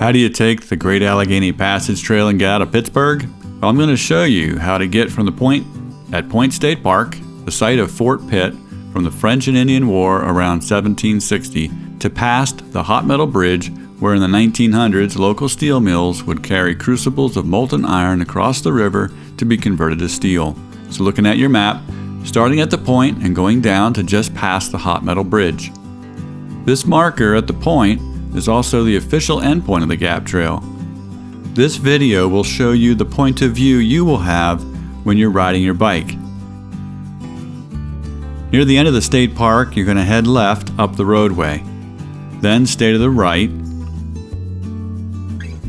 How do you take the Great Allegheny Passage Trail and get out of Pittsburgh? Well, I'm going to show you how to get from the point at Point State Park, the site of Fort Pitt from the French and Indian War around 1760, to past the hot metal bridge where in the 1900s local steel mills would carry crucibles of molten iron across the river to be converted to steel. So looking at your map, starting at the point and going down to just past the hot metal bridge. This marker at the point is also the official endpoint of the Gap Trail. This video will show you the point of view you will have when you're riding your bike. Near the end of the state park, you're going to head left up the roadway, then stay to the right,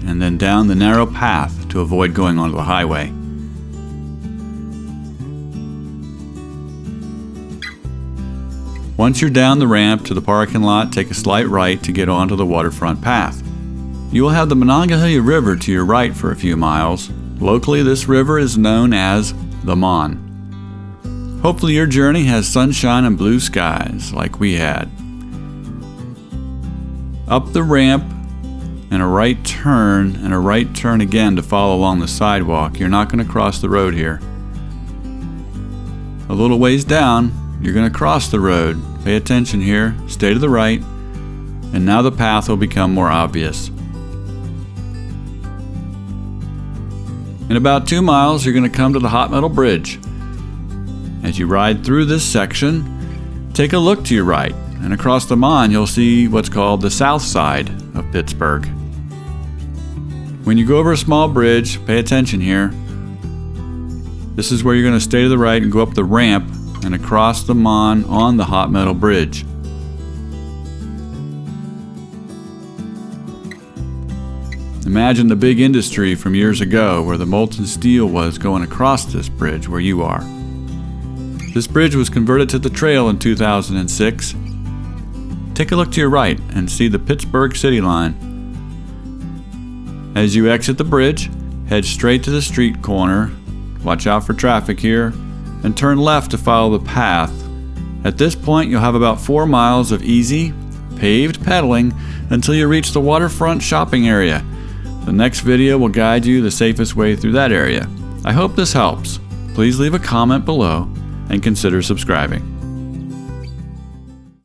and then down the narrow path to avoid going onto the highway. Once you're down the ramp to the parking lot, take a slight right to get onto the waterfront path. You will have the Monongahela River to your right for a few miles. Locally, this river is known as the Mon. Hopefully your journey has sunshine and blue skies like we had. Up the ramp and a right turn again to follow along the sidewalk. You're not going to cross the road here. A little ways down, you're going to cross the road. Pay attention here, stay to the right, and now the path will become more obvious. In about 2 miles, you're going to come to the hot metal bridge. As you ride through this section, take a look to your right, and across the Mon, you'll see what's called the south side of Pittsburgh. When you go over a small bridge, pay attention here. This is where you're going to stay to the right and go up the ramp and across the Mon on the hot metal bridge. Imagine the big industry from years ago where the molten steel was going across this bridge where you are. This bridge was converted to the trail in 2006. Take a look to your right and see the Pittsburgh city line. As you exit the bridge, head straight to the street corner. Watch out for traffic here, and turn left to follow the path. At this point, you'll have about 4 miles of easy, paved pedaling until you reach the waterfront shopping area. The next video will guide you the safest way through that area. I hope this helps. Please leave a comment below and consider subscribing.